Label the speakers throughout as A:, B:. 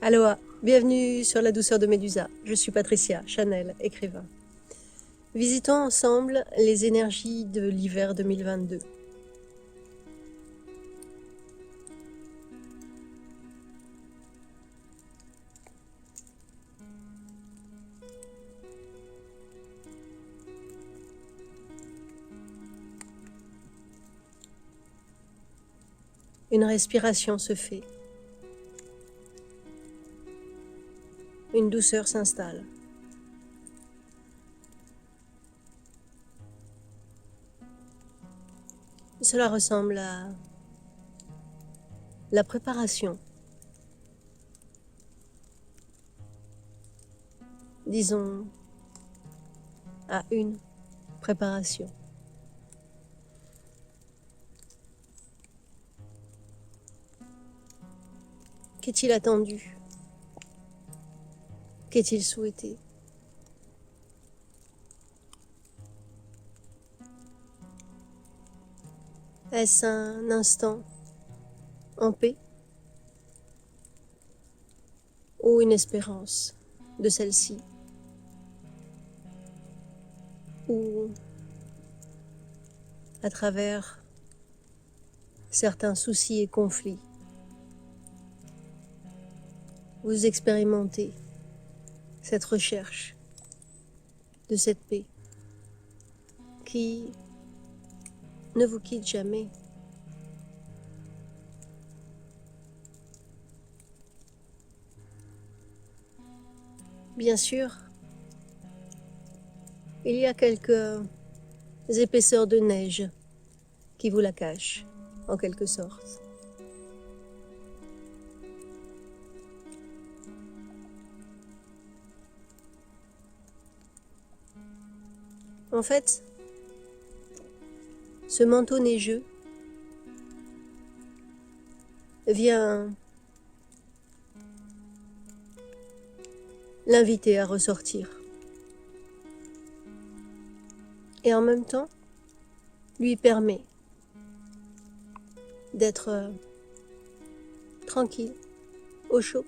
A: Aloha, bienvenue sur La douceur de Médusa. Je suis Patricia, Chanel, écrivain. Visitons ensemble les énergies de l'hiver 2022. Une respiration se fait. Une douceur s'installe. Cela ressemble à la préparation. Disons à une préparation. Qu'est-il attendu? Qu'est-il souhaité? Est-ce un instant en paix ou une espérance de celle-ci? Ou à travers certains soucis et conflits, vous expérimentez cette recherche de cette paix qui ne vous quitte jamais. Bien sûr, il y a quelques épaisseurs de neige qui vous la cachent, en quelque sorte. En fait, ce manteau neigeux vient l'inviter à ressortir. Et en même temps, lui permet d'être tranquille, au chaud.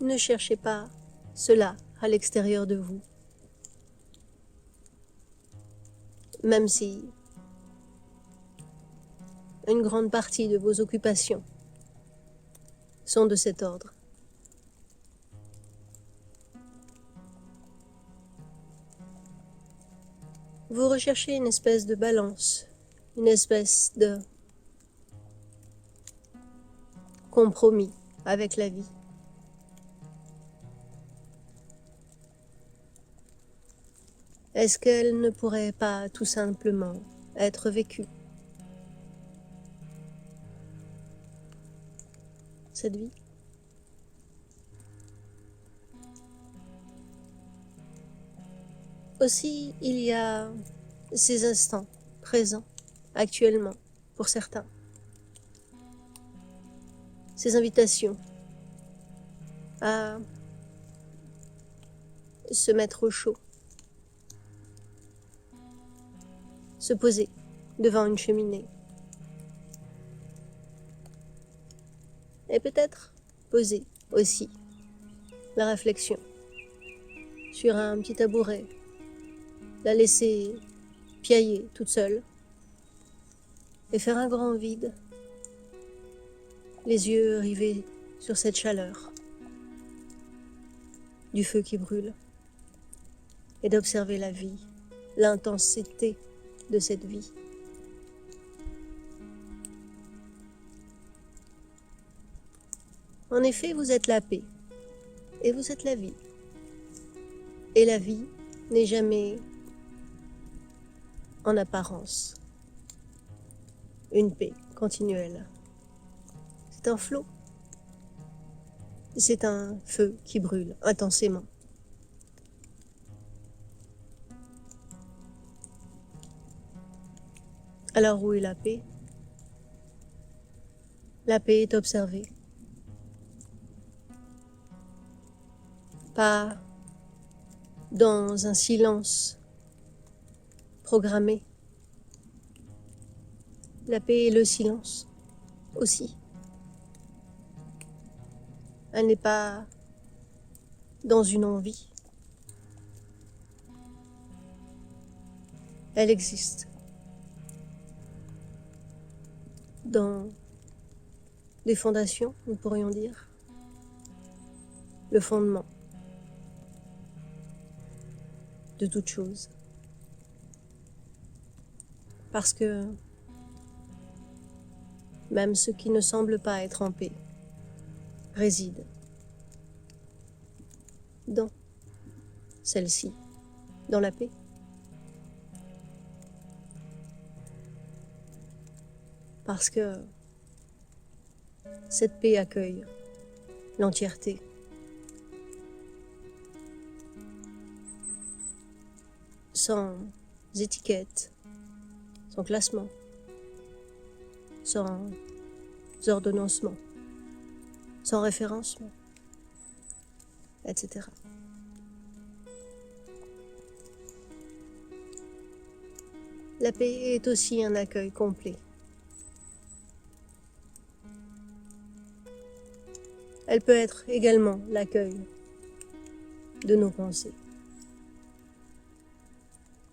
A: Ne cherchez pas cela à l'extérieur de vous. Même si une grande partie de vos occupations sont de cet ordre. Vous recherchez une espèce de balance, une espèce de compromis avec la vie. Est-ce qu'elle ne pourrait pas tout simplement être vécue, cette vie? Aussi, il y a ces instants présents, actuellement, pour certains. Ces invitations à se mettre au chaud, se poser devant une cheminée, et peut-être poser aussi la réflexion sur un petit tabouret, la laisser piailler toute seule et faire un grand vide, les yeux rivés sur cette chaleur du feu qui brûle, et d'observer la vie, l'intensité de cette vie. En effet, vous êtes la paix, et vous êtes la vie. Et la vie n'est jamais, en apparence, une paix continuelle. C'est un flot. C'est un feu qui brûle intensément. Alors où est la paix? La paix est observée. Pas dans un silence programmé, La paix et le silence aussi. Elle n'est pas dans une envie. Elle existe dans des fondations, nous pourrions dire. Le fondement de toute chose. Parce que même ce qui ne semble pas être en paix réside dans celle-ci, dans la paix. Parce que cette paix accueille l'entièreté. Sans étiquette, sans classement, sans ordonnancement, sans référencement, etc. La paix est aussi un accueil complet. Elle peut être également l'accueil de nos pensées,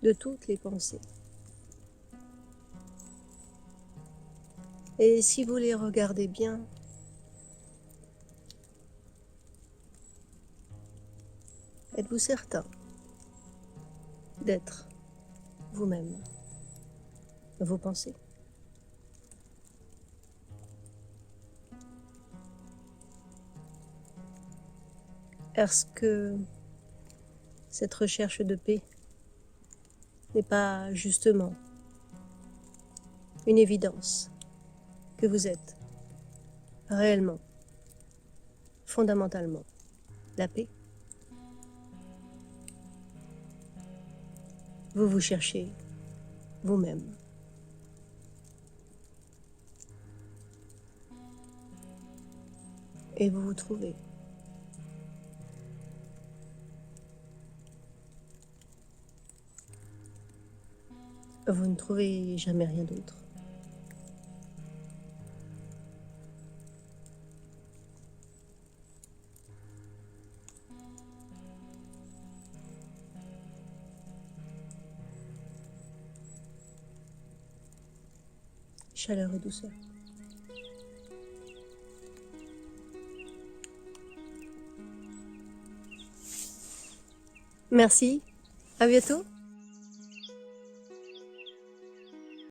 A: de toutes les pensées. Et si vous les regardez bien, êtes-vous certain d'être vous-même, vos pensées? Est-ce que cette recherche de paix n'est pas justement une évidence que vous êtes réellement, fondamentalement, la paix? Vous vous cherchez vous-même. Et vous vous trouvez. Vous ne trouvez jamais rien d'autre. Chaleur et douceur. Merci, à bientôt.